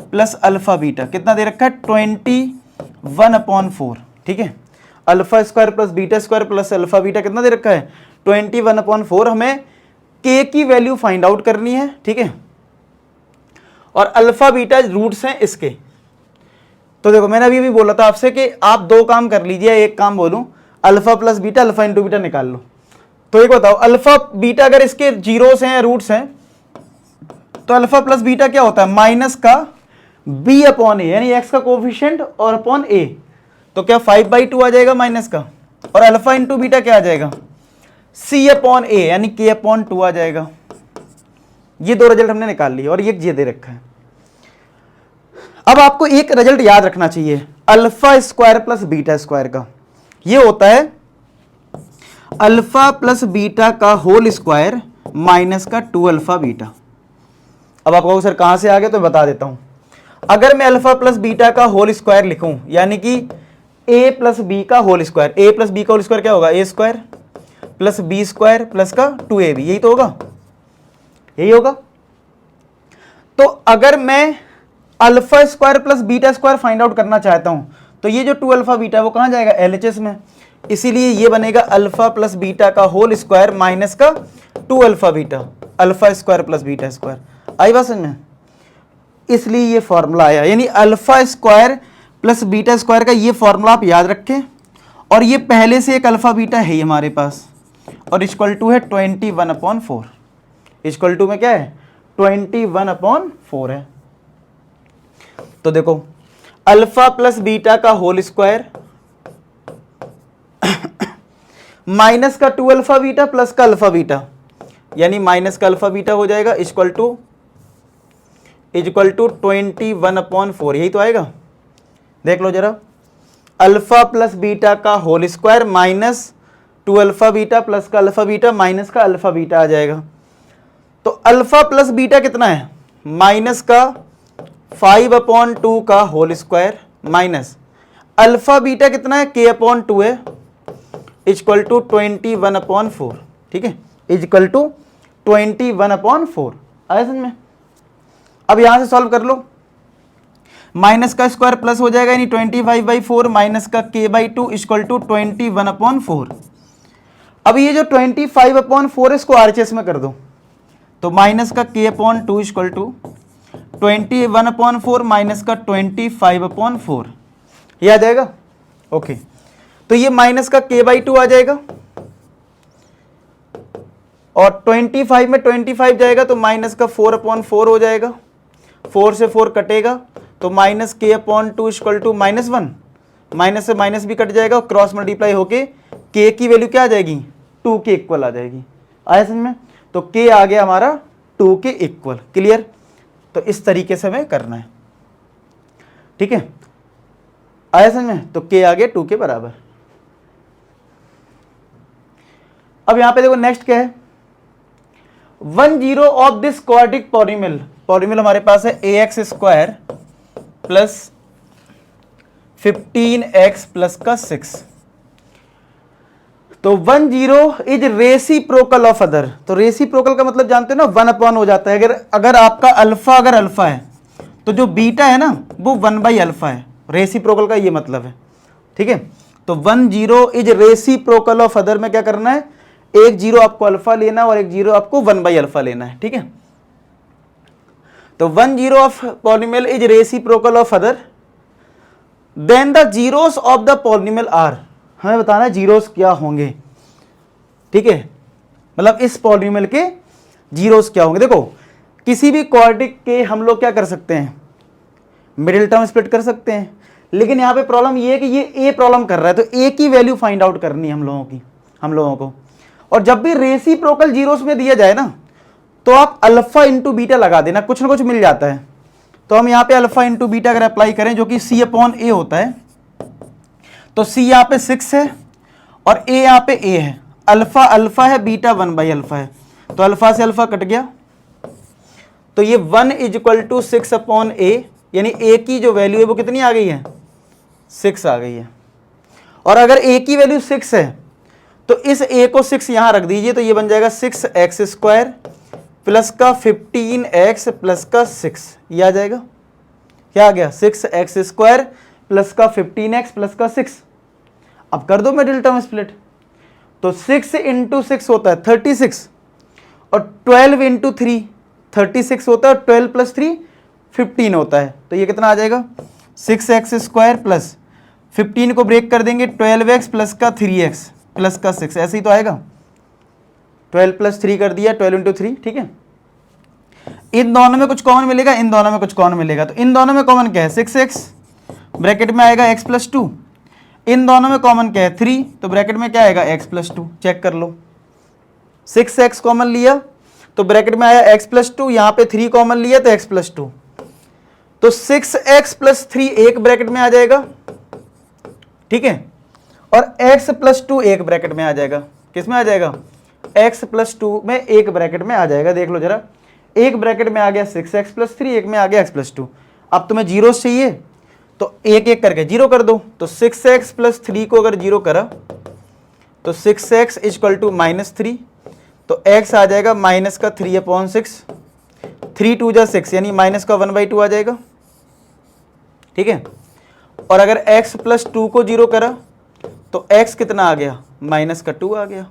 plus alpha beta, कितना दे रखा है 21/4, ठीक है। Alpha square plus beta square plus alpha beta कितना दे रखा है 21/4। हमें k की वैल्यू फाइंड आउट करनी है, ठीक है, और अल्फा बीटा रूट्स हैं इसके, तो देखो मैंने अभी भी बोला था आपसे कि आप दो काम कर लीजिए, एक काम बोलूं alpha plus beta, alpha into beta निकाल लो। तो एक बताओ अल्फा बीटा अगर इसके जीरोस हैं, रूट्स हैं, तो अल्फा प्लस बीटा क्या होता है, माइनस का बी अपॉन ए, यानी एक्स का कोफिशिएंट और अपॉन ए। तो क्या 5/2 आ जाएगा माइनस का, और अल्फा इंटू बीटा क्या आ जाएगा, सी अपॉन ए यानी के अपॉन 2 आ जाएगा। ये दो रिजल्ट हमने निकाल लिए और ये दे रखा है। अब आपको एक रिजल्ट याद रखना चाहिए alpha square plus beta square का, ये होता है अल्फा प्लस बीटा का होल स्क्वायर माइनस का 2 अल्फा बीटा। अब आप कहोगे सर कहां से आ गए, तो बता देता हूं। अगर मैं अल्फा प्लस बीटा का होल स्क्वायर लिखूं, यानी कि ए प्लस बी का whole square, a plus b का होल स्क्वायर क्या होगा, a square plus b square plus का 2ab, यही तो होगा, यही होगा। तो अगर मैं alpha square plus beta square find out करना चाहता हूं, तो ये जो 2 अल्फा बीटा है वो कहां जाएगा, एलएचएस में। इसीलिए ये बनेगा अल्फा प्लस बीटा का होल स्क्वायर माइनस का 2 alpha beta, alpha square plus beta square. आई बात समझ में, इसलिए ये फॉर्मूला आया, यानी alpha square plus beta square का ये फॉर्मूला आप याद रखें। और ये पहले से एक अल्फा बीटा है हमारे पास, और इक्वल टू है 21/4। इक्वल टू में क्या है, 21/4 है। तो देखो अल्फा प्लस बीटा का होल स्क्वायर माइनस का 2 अल्फा बीटा प्लस का अल्फा बीटा, यानी माइनस का अल्फा बीटा हो जाएगा इक्वल टू 21/4, यही तो आएगा। देख लो जरा, अल्फा प्लस बीटा का whole square minus 2 alpha beta plus का अल्फा बीटा माइनस का अल्फा बीटा आ जाएगा। तो अल्फा प्लस बीटा कितना है, माइनस का 5/2 का whole square minus alpha beta कितना है, k अपॉन 2 है, इक्वल टू 21/4। ठीक है, इक्वल टू 21/4 आया समझ में। अब यहां से सॉल्व कर लो, माइनस का स्क्वायर प्लस हो जाएगा, यानी 25/4 माइनस का k/2 इक्वल टू 21/4। अब ये जो 25/4 है इसको आरएचएस में कर दो, तो माइनस का k/2 इक्वल टू 21/4 माइनस का 25/4, ये आ जाएगा। ओके, तो ये माइनस का k/2 आ जाएगा, और 25 में 25 जाएगा तो माइनस का 4/4 हो जाएगा, 4 से 4 कटेगा, तो minus k/2 equal to -1, minus से माइनस भी कट जाएगा, और क्रॉस मल्टीप्लाई होके k की वैल्यू क्या आ जाएगी, 2 के इक्वल आ जाएगी। आया समझ में, तो k आ गया हमारा 2 के इक्वल। क्लियर, तो इस तरीके से हमें करना है। ठीक है, आया समझ में, तो k आ गया 2 के बराबर। अब यहां पे देखो नेक्स्ट क्या है, 10 of this quadric polynomial, polynomial हमारे पास है ax square plus 15x plus का 6। तो 10 इज रेसिप्रोकल ऑफ अदर। तो रेसिप्रोकल का मतलब जानते हो ना, 1 हो जाता है। अगर आपका अल्फा अगर अल्फा है तो जो बीटा है ना वो 1/अल्फा है, रेसिप्रोकल का ये मतलब है। ठीक है, तो 10 इज रेसिप्रोकल ऑफ अदर में क्या करना है, एक 0 आपको अल्फा लेना और एक 0 आपको 1/अल्फा लेना है। ठीक है, तो 10 of polynomial is reciprocal of other, then the zeros of the polynomial are, हमें बताना है जीरोस क्या होंगे। ठीक है, मतलब इस पॉलिनोमियल के जीरोस क्या होंगे। देखो किसी भी क्वाड्रिक के हम लोग क्या कर सकते हैं, मिडिल टर्म स्प्लिट कर सकते हैं, लेकिन यहाँ पे प्रॉब्लम ये है कि ये ए प्रॉब्लम कर रहा है, तो ए की वैल्यू फाइंड आउट करनी है हम लोगों को। और जब भी रेसिप्रोकल जीरोस में दिया जाए ना, तो आप अल्फा इंटू बीटा लगा देना, कुछ ना कुछ मिल जाता है। तो हम यहाँ पे अल्फा इंटू बीटा अगर अप्लाई करें, जो कि c अपॉन ए होता है, तो c यहाँ पे 6 है और a यहाँ पे a है, अल्फा अल्फा है, बीटा 1/अल्फा है, तो अल्फा से अल्फा कट गया, तो ये 1 is equal to 6 upon a, यानी a की जो वैल्यू है वो कितनी आ गई है, 6 आ गई है। और अगर a की वैल्यू 6 है तो इस a को 6 यहां रख दीजिए, तो ये बन जाएगा 6x स्क्वायर प्लस का 15x प्लस का 6, ये आ जाएगा। क्या आ गया, 6x स्क्वायर प्लस का 15x प्लस का 6। अब कर दो मिडिल टर्म स्प्लिट, तो 6 इंटू 6 होता है 36, और 12 इंटू 3 36 होता है, और 12 प्लस 3 15 होता है, तो ये कितना आ जाएगा 6x स्क्वायर प्लस 15 को ब्रेक कर देंगे 12x प्लस का 3x प्लस का 6, ऐसे ही तो आएगा। 12 प्लस 3 कर दिया, 12 इंटू 3, ठीक है। इन दोनों में कुछ कॉमन मिलेगा, इन दोनों में कुछ कॉमन मिलेगा, तो इन दोनों में कॉमन क्या है 6x, ब्रैकेट में आएगा x प्लस 2। इन दोनों में कॉमन क्या है 3, तो ब्रैकेट में क्या आएगा x प्लस 2। चेक कर लो, 6x कॉमन लिया तो ब्रैकेट में आया x प्लस 2, यहाँ पे 3 कॉमन लिया तो x प्लस 2, तो 6x प्लस 3 एक ब्रैकेट में आ जाएगा, ठीक है, और x प्लस 2 एक ब्रैकेट में आ जाएगा। किस में आ जाएगा? x प्लस 2 में एक ब्रैकेट में आ जाएगा। देख लो जरा, एक ब्रैकेट में आ गया 6x प्लस 3, एक में आ गया x प्लस 2। अब तुम्हें जीरोस चाहिए तो एक एक करके जीरो कर दो, तो 6x प्लस 3 को अगर जीरो करा तो 6x इक्वल टू -3, तो x आ जाएगा माइनस का 3/6, 3 2 जा 6 यानी माइनस का 1/2 आ जाएगा, ठीक है। और अगर x प्लस 2 को जीरो करा तो x कितना आ गया? माइनस का 2 आ गया,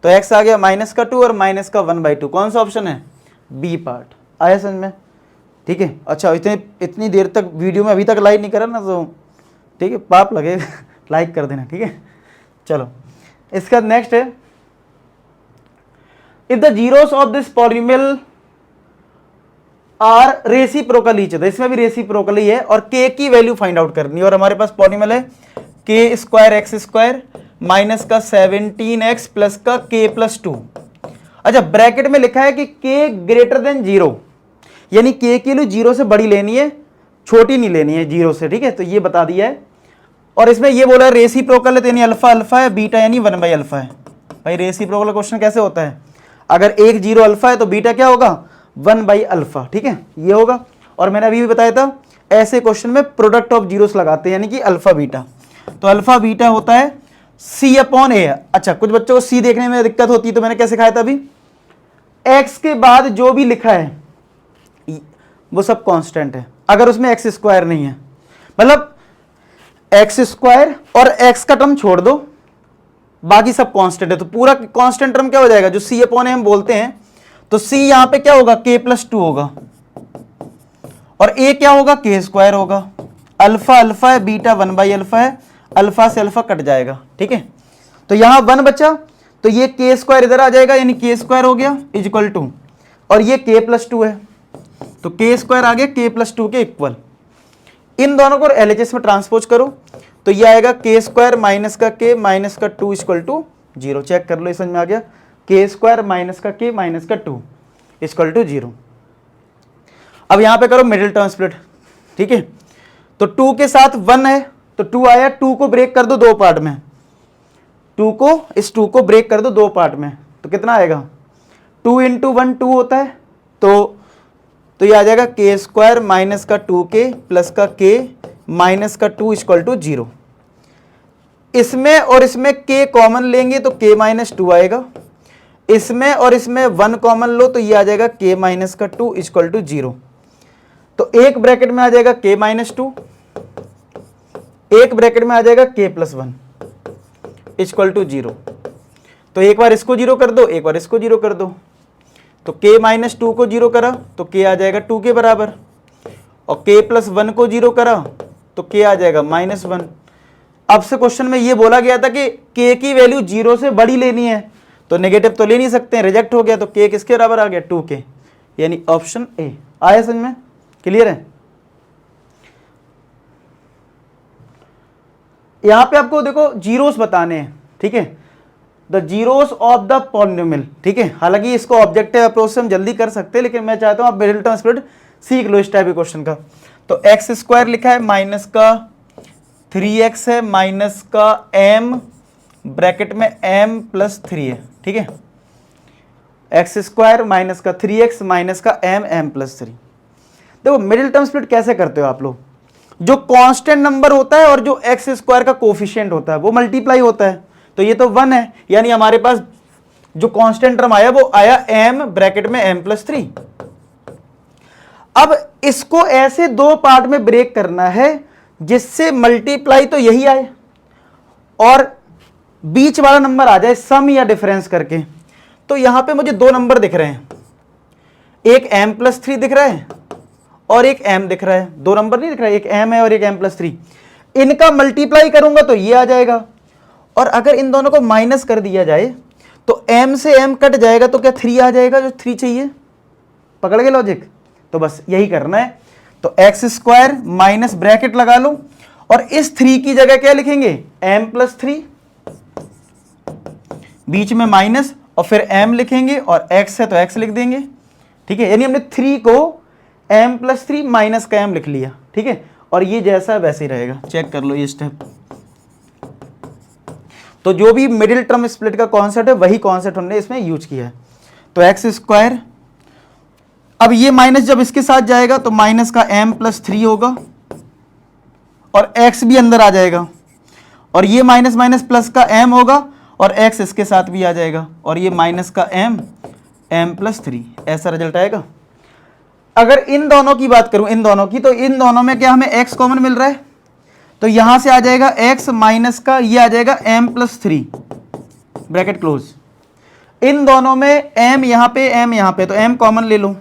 तो x आ गया माइनस का 2 और माइनस का 1/2। कौन सा ऑप्शन है? B part. आया समझ में? ठीक है। अच्छा, इतनी देर तक वीडियो में अभी तक लाइक नहीं करा ना तो ठीक है, पाप लगेगा लाइक कर देना, ठीक है। चलो इसका नेक्स्ट है, if the zeros of this polynomial are reciprocal each other, इसमें भी रेसिप्रोकल ही है, और k की वैल्यू फाइंड आउट करनी है। और हमारे पास पॉलिनोमियल है k square x square minus का 17x प्लस का k प्लस 2। अच्छा, ब्रैकेट में लिखा है कि k ग्रेटर देन 0, यानी k की वैल्यू 0 से बड़ी लेनी है, छोटी नहीं लेनी है 0 से, ठीक है। तो ये बता दिया है। और इसमें ये बोला रेसिप्रोकल है, तो यानी अल्फा अल्फा है, बीटा यानी 1/अल्फा है। भाई रेसिप्रोकल क्वेश्चन कैसे होता है? अगर एक 0 अल्फा है तो बीटा क्या होगा? 1/अल्फा, ठीक है, ये होगा। और मैंने अभी भी बताया था ऐसे क्वेश्चन में प्रोडक्ट ऑफ जीरोस लगाते हैं, यानी कि अल्फा बीटा। तो अल्फा बीटा होता है C/A। अच्छा, कुछ बच्चों को C देखने में दिक्कत होती है, तो मैंने क्या सिखाया था अभी? x के बाद जो भी लिखा है वो सब कांस्टेंट है, अगर उसमें x स्क्वायर नहीं है, मतलब x स्क्वायर और x का टर्म छोड़ दो, बाकी सब कांस्टेंट है, तो पूरा कांस्टेंट टर्म क्या हो जाएगा? जो C/A हम बोलते हैं, तो C यहां पे क्या होगा? k प्लस 2 होगा, और a क्या होगा? k स्क्वायर होगा। अल्फा अल्फा है, बीटा 1/अल्फा है, अल्फा से अल्फा कट जाएगा, ठीक है। तो यहां 1 बचा, तो ये k स्क्वायर इधर आ जाएगा, यानी k स्क्वायर हो गया इक्वल टू, और ये k प्लस 2 है, तो k स्क्वायर आ गया k प्लस 2 के इक्वल। इन दोनों को LHS में ट्रांसपोज करो तो ये आएगा k स्क्वायर माइनस का k माइनस का 2 इक्वल टू 0। चेक कर लो, समझ में आ गया? k स्क्वायर माइनस का k माइनस का 2 इक्वल टू 0। अब यहां पे करो मिडिल टर्म स्प्लिट, ठीक है। तो 2 के साथ 1 है, तो 2 आया, 2 को ब्रेक कर दो दो पार्ट में, 2 को ब्रेक कर दो दो पार्ट में, तो कितना आएगा? 2 इंटू 1 2 होता है, तो ये आ जाएगा k स्क्वायर माइनस का 2k प्लस का k माइनस का 2 इक्वल टू 0। इसमें और इसमें k कॉमन लेंगे तो k माइनस 2 आएगा, इसमें और इसमें 1 कॉमन लो तो ये आ जाएगा k माइनस का 2 इक्वल टू 0। तो एक ब्रैकेट में आ जाएगा k माइनस 2, एक ब्रैकेट में आ जाएगा k प्लस 1 इक्वल टू 0। तो एक बार इसको 0 कर दो, एक बार इसको 0 कर दो, तो k माइनस 2 को 0 करा तो k आ जाएगा 2 के बराबर, और k प्लस 1 को 0 करा तो k आ जाएगा -1। अब से क्वेश्चन में ये बोला गया था कि k की वैल्यू 0 से बड़ी लेनी है, तो नेगेटिव तो ले नहीं सकते हैं, रिजेक्ट हो गया, तो k किसके बराबर आ गया? 2k, यानी ऑप्शन ए। आया समझ में? क्लियर है? यहां पे आपको देखो जीरोस बताने हैं, ठीक है, the zeros of the polynomial, ठीक है। हालांकि इसको ऑब्जेक्टिव अप्रोच से हम जल्दी कर सकते हैं, लेकिन मैं चाहता हूं आप मिडिल टर्म स्प्लिट सीख लो इस टाइप के क्वेश्चन का। तो एक्स स्क्वायर लिखा है, माइनस का 3x है, माइनस का m ब्रैकेट में m प्लस 3 है, ठीक है। एक्स स्क्वायर माइनस का 3x माइनस का m प्लस 3। देखो मिडिल टर्म स्प्लिट कैसे करते हो आप लोग? जो कांस्टेंट नंबर होता है और जो एक्स स्क्वायर का कोफिशिएंट होता है वो मल्टीप्लाई होता है, तो ये तो 1 है, यानी हमारे पास जो कांस्टेंट टर्म आया वो आया m ब्रैकेट में m प्लस 3। अब इसको ऐसे दो पार्ट में ब्रेक करना है जिससे मल्टीप्लाई तो यही आए और बीच वाला नंबर आ जाए सम या डिफरेंस करके। तो यहां पे मुझे दो नंबर दिख रहे हैं, एक m प्लस 3 दिख रहा है और एक m दिख रहा है, दो नंबर नहीं दिख रहा है, एक m है और एक m+3, इनका मल्टीप्लाई करूंगा तो ये आ जाएगा। और अगर इन दोनों को माइनस कर दिया जाए तो m से m कट जाएगा तो क्या 3 आ जाएगा, जो 3 चाहिए। पकड़ गए लॉजिक? तो बस यही करना है। तो x² माइनस ब्रैकेट लगा लो और इस 3 की जगह क्या लिखेंगे, m+3, बीच में माइनस और फिर m लिखेंगे और x है तो x लिख देंगे। ठीक है, यानी हमने 3 को m+3 माइनस का m लिख लिया। ठीक है, और ये जैसा वैसे ही रहेगा, चेक कर लो ये स्टेप। तो जो भी मिडिल टर्म स्प्लिट का कॉन्सेप्ट है वही कॉन्सेप्ट हमने इसमें यूज किया है। तो x², अब ये माइनस जब इसके साथ जाएगा तो माइनस का m+3 होगा और x भी अंदर आ जाएगा, और ये माइनस माइनस प्लस का m होगा और x इसके साथ भी आ जाएगा, और ये माइनस का m+3, ऐसा रिजल्ट आएगा। अगर इन दोनों की बात करूं, इन दोनों की, तो इन दोनों में क्या हमें x कॉमन मिल रहा है, तो यहां से आ जाएगा x माइनस का ये आ जाएगा m+3, ब्रैकेट क्लोज। इन दोनों में m यहां पे, m यहां पे, तो m कॉमन ले लो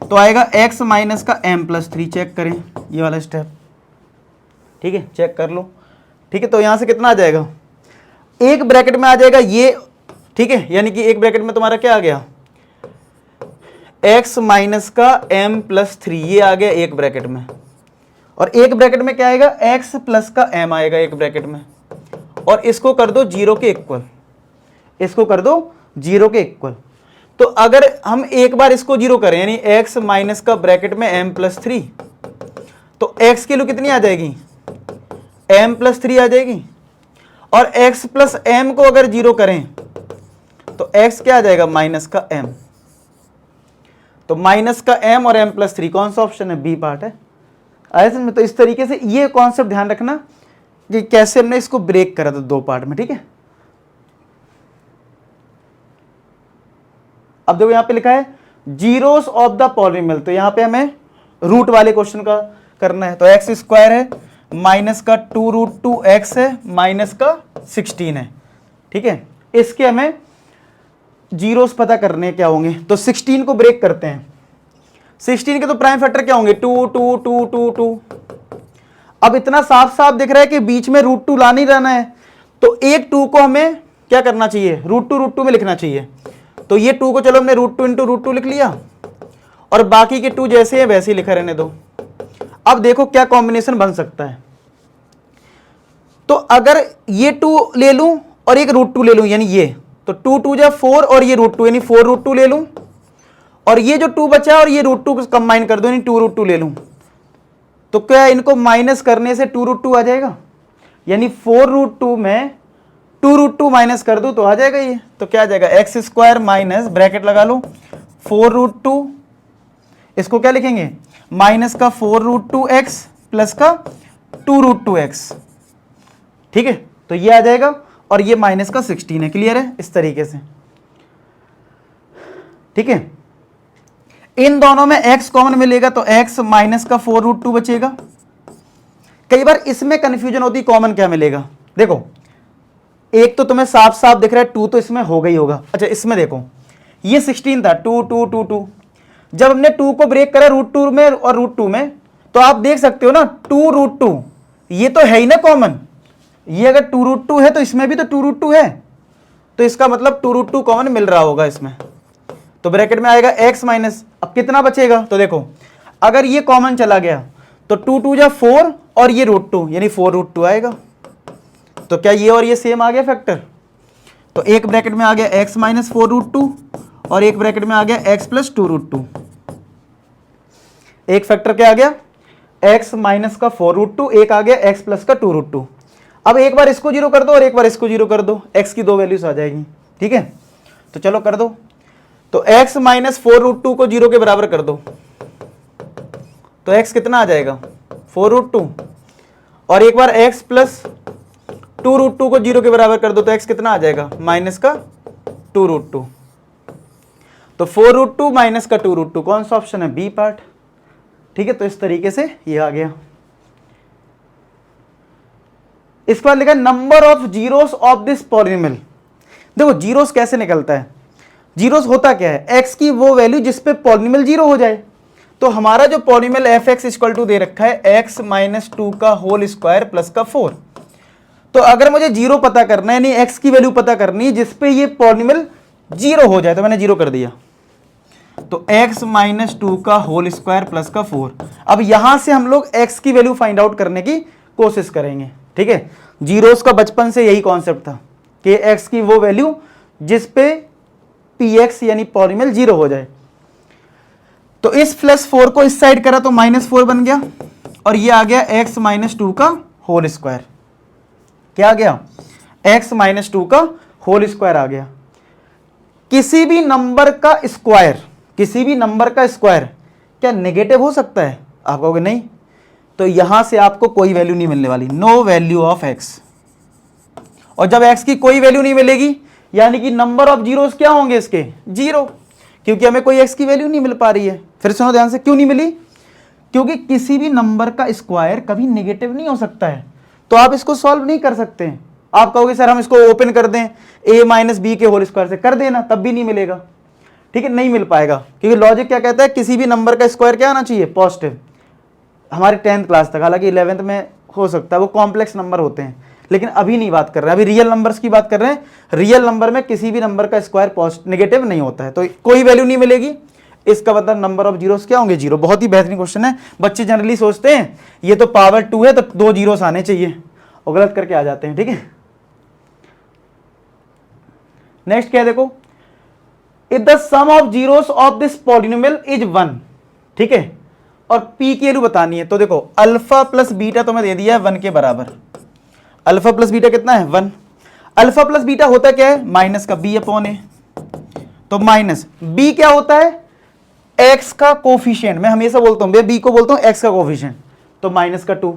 तो आएगा x माइनस का m+3। चेक करें ये वाला स्टेप। ठीक है, चेक कर लो। ठीक है, तो यहां से कितना आ जाएगा, एक ब्रैकेट में आ जाएगा ये। ठीक है, यानी कि एक ब्रैकेट में तुम्हारा क्या आ गया, x माइनस का m+3, ये आ गया एक ब्रैकेट में, और एक ब्रैकेट में क्या आएगा, x प्लस का m आएगा एक ब्रैकेट में, और इसको कर दो 0 के इक्वल, इसको कर दो 0 के इक्वल। तो अगर हम एक बार इसको 0 करें, यानी x माइनस का ब्रैकेट में m+3, तो x की वैल्यू कितनी आ जाएगी, m+3 आ जाएगी, और x प्लस m को अगर 0 करें तो x क्या आ जाएगा, माइनस का m। तो माइनस का m और m+3 कौन सा ऑप्शन है, बी पार्ट है। आया समझ में? तो इस तरीके से ये कॉन्सेप्ट ध्यान रखना कि कैसे हमने इसको ब्रेक करा था दो पार्ट में। ठीक है, अब देखो यहां पे लिखा है जीरोस ऑफ द पॉलिनोमियल, तो यहां पे हमें रूट वाले क्वेश्चन का करना है। तो x² है माइनस का 2√2x है माइनस का 16 है। ठीक है, इसके हमें जीरोस पता करने क्या होंगे, तो 16 को ब्रेक करते हैं। 16 के तो प्राइम फैक्टर क्या होंगे, 2 2 2 2 2। अब इतना साफ साफ दिख रहा है कि बीच में √2 ला नहीं रहना है, तो एक 2 को हमें क्या करना चाहिए, √2 में लिखना चाहिए। तो ये 2 को चलो हमने √2 × √2 लिख लिया, और बाकी के 2 जैसे हैं वैसे ही लिखा रहने दो। अब देखो क्या कॉम्बिनेशन बन सकता है। तो अगर ये 2 ले लूं और एक √2 ले लूं, यानी ये, तो 2 2 जा 4 और ये √2, यानी 4√2 ले लूं, और ये जो 2 बचा और ये √2 को कंबाइन कर दो, यानी 2√2 ले लूं। तो क्या इनको माइनस करने से 2√2 आ जाएगा, यानी 4√2 में 2√2 माइनस कर दो तो आ जाएगा ये। तो क्या आ जाएगा, x² माइनस ब्रैकेट लगा लो 4√2, इसको क्या लिखेंगे, माइनस का 4√2x प्लस का 2√2x। ठीक है, तो ये आ जाएगा, और ये माइनस का 16 है। क्लियर है इस तरीके से? ठीक है, इन दोनों में x कॉमन मिलेगा तो x माइनस का 4√2 बचेगा। कई बार इसमें कंफ्यूजन होती, कॉमन क्या मिलेगा। देखो एक तो तुम्हें साफ साफ दिख रहा है 2 तो इसमें हो गई होगा। अच्छा इसमें देखो ये 16 था, 2 2 2 2, जब हमने 2 को ब्रेक करा √2 में और √2 में, तो आप देख सकते हो ना 2√2, ये तो है ही ना कॉमन। ये अगर 2√2 है तो इसमें भी तो 2√2 है, तो इसका मतलब 2√2 कॉमन मिल रहा होगा इसमें। तो ब्रैकेट में आएगा x माइनस, अब कितना बचेगा, तो देखो अगर ये कॉमन चला गया तो 2 2 जा 4 और ये √2, यानी 4√2 आएगा। तो क्या ये और ये सेम आ गया फैक्टर। तो एक ब्रैकेट में आ गया x माइनस 4√2 और एक ब्रैकेट में आ गया x प्लस 2√2। एक फैक्टर क्या आ गया, x माइनस का 4√2, एक आ गया x प्लस का 2√2। अब एक बार इसको 0 कर दो और एक बार इसको 0 कर दो, x की दो वैल्यूज आ जाएगी। ठीक है, तो चलो कर दो। तो x माइनस 4√2 को 0 के बराबर कर दो, तो x कितना आ जाएगा, 4√2, और एक बार x प्लस 2√2 को 0 के बराबर कर दो तो x कितना आ जाएगा, माइनस का 2√2। तो 4√2 माइनस का 2√2 कौन सा ऑप्शन है, बी पार्ट। ठीक है, तो इस तरीके से ये आ गया। इसके बाद लिखा number of zeros of this polynomial. देखो जीरोस कैसे निकलता है, जीरोस होता क्या है, x की वो वैल्यू जिस पे पॉलिनोमियल 0 हो जाए। तो हमारा जो polynomial f x equal to दे रखा है एक्स माइनस 2 का होल स्क्वायर प्लस का 4। तो अगर मुझे जीरो पता करना है, यानी एक्स की वैल्यू पता करनी है जिसपे ये पॉलिनोमियल जीरो हो जाए, तो मैंने जीरो कर दिया, तो x माइनस 2 का होल स्क्वायर प्लस का 4। अब यहां से हम लोग x की वैल्यू फाइंड आउट करने की कोशिश करेंगे, ठीक है। जीरोस का बचपन से यही कॉन्सेप्ट था कि x की वो वैल्यू जिसपे px यानी पॉलिनोमियल जीरो हो जाए। तो इस प्लस 4 को इस साइड करा तो माइनस 4 बन गया, और ये आ गया x माइनस 2 का होल स्क्वायर। क्या आ गया? x माइनस 2 का होल स्क्वायर आ गया। किसी भी नंबर का स्क्वायर, किसी भी नंबर का स्क्वायर क्या नेगेटिव हो सकता है? आप कहोगे नहीं, तो यहां से आपको कोई वैल्यू नहीं मिलने वाली, नो वैल्यू ऑफ x। और जब x की कोई वैल्यू नहीं मिलेगी यानी कि नंबर ऑफ जीरोस क्या होंगे इसके? जीरो, क्योंकि हमें कोई x की वैल्यू नहीं मिल पा रही है। फिर सुनो ध्यान से, क्यों नहीं मिली? क्योंकि किसी भी नंबर का स्क्वायर कभी नेगेटिव नहीं हो सकता है, तो आप इसको सॉल्व नहीं कर सकते हैं। आप कहोगे सर हम इसको ओपन कर दें a माइनस बी के होल स्क्वायर से, कर देना, तब भी नहीं मिलेगा, ठीक है, नहीं मिल पाएगा। क्योंकि लॉजिक क्या कहता है, किसी भी नंबर का स्क्वायर क्या आना चाहिए? पॉजिटिव। हमारे 10th क्लास तक, हालांकि 11th में हो सकता है, वो कॉम्प्लेक्स नंबर होते हैं, लेकिन अभी नहीं बात कर रहे हैं, अभी रियल नंबर्स की बात कर रहे हैं। रियल नंबर में किसी भी नंबर का स्क्वायर नेगेटिव नहीं होता है, तो कोई वैल्यू नहीं मिलेगी। इसका मतलब नंबर ऑफ जीरोस क्या होंगे? जीरो। बहुत ही बेहतरीन क्वेश्चन है। बच्चे जनरली सोचते हैं ये तो पावर 2 है तो 2 जीरोस आने चाहिए, और गलत करके आ जाते हैं, ठीक है। नेक्स्ट क्या है देखो, if the sum of zeros of this polynomial is 1, ठीक है, और p की वैल्यू बतानी है। तो देखो अल्फा प्लस बीटा तो मैं दे दिया है 1 के बराबर। अल्फा प्लस बीटा कितना है? 1। अल्फा प्लस बीटा होता क्या है? माइनस का b अपॉन ए। तो माइनस b क्या होता है? x का कोफिशिएंट। मैं हमेशा बोलता हूं b को बोलता हूं x का कोफिशिएंट, तो माइनस का 2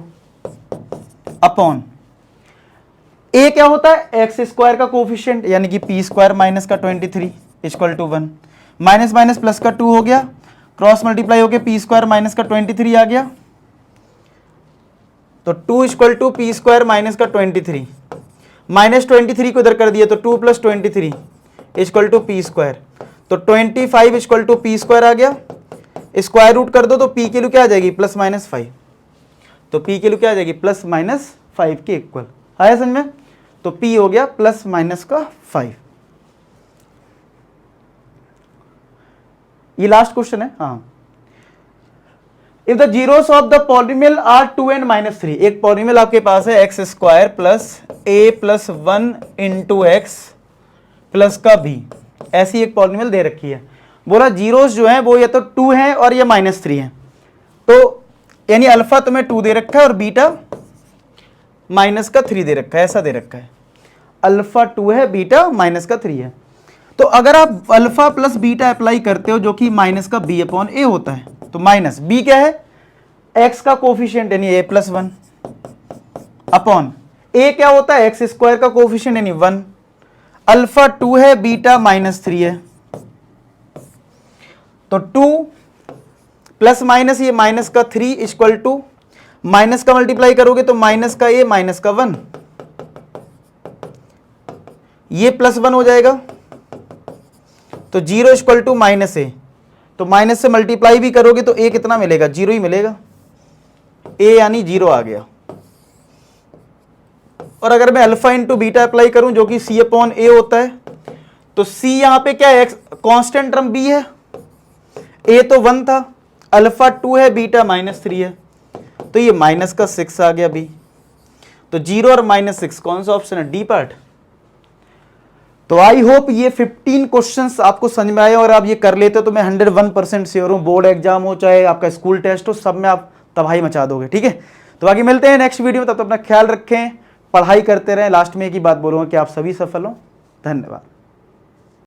अपॉन a क्या होता है? एक्स स्क्वायर का कोफिशिएंट, यानी कि p स्क्वायर माइनस का 23 equal to 1। Minus minus plus का 2 हो गया, क्रॉस मल्टीप्लाई होकर p स्क्वायर माइनस का 23 आ गया, तो 2 equal to p square minus का 23। माइनस 23 को इधर कर दिया तो 2 plus 23 equal to p square, तो 25 इक्वल टू पी स्क्वायर आ गया। स्क्वायर रूट कर दो तो p की वैल्यू क्या आ जाएगी? Plus minus 5। तो p की वैल्यू क्या आ जाएगी? प्लस माइनस 5 के इक्वल। आया समझ में? तो p हो गया प्लस माइनस का 5। ये लास्ट क्वेश्चन है। हाँ, if the zeros of the polynomial are 2 and minus 3, एक पॉलिनोमियल आपके पास है x square plus a plus 1 into x plus का b, ऐसी एक पॉलिनोमियल दे रखी है। बोला जीरोस जो है वो या तो 2 है और ये माइनस 3 है, तो यानी अल्फा तुम्हें 2 दे रखा है और बीटा माइनस का 3 दे रखा है, ऐसा दे रखा है। अल्फा 2 है, बीटा माइनस का 3 है। तो अगर आप अल्फा प्लस बीटा अप्लाई करते हो जो कि माइनस का b अपॉन ए होता है, तो माइनस b क्या है? x का कोफिशिएंट यानी a प्लस 1 अपॉन a क्या होता है? एक्स स्क्वायर का कोफिशिएंट यानी 1। अल्फा 2 है, बीटा माइनस 3 है, तो 2 प्लस माइनस ये माइनस का 3 इक्वल टू माइनस का मल्टीप्लाई करोगे तो माइनस का a माइनस का 1, ये प्लस 1 हो जाएगा, तो 0 इक्वल टू माइनस ए, तो माइनस से मल्टीप्लाई भी करोगे तो a कितना मिलेगा? 0 ही मिलेगा, a यानी 0 आ गया। और अगर मैं अल्फा इंटू बीटा अप्लाई करूं जो कि c अपॉन ए होता है, तो c यहां पे क्या है? कांस्टेंट टर्म b है, a तो 1 था, अल्फा 2 है, बीटा माइनस 3 है, तो ये माइनस का 6 आ गया b। तो 0 और माइनस 6 कौन सा ऑप्शन है? D part. तो आई होप ये 15 क्वेश्चंस आपको समझ में आए और आप ये कर लेते हो तो मैं 101% श्योर हूं बोर्ड एग्जाम हो चाहे आपका स्कूल टेस्ट हो, सब में आप तबाही मचा दोगे, ठीक है। तो बाकी मिलते हैं नेक्स्ट वीडियो में, तब तक अपना ख्याल रखें, पढ़ाई करते रहें। लास्ट में एक ही बात बोलूंगा कि आप सभी सफल हो। धन्यवाद।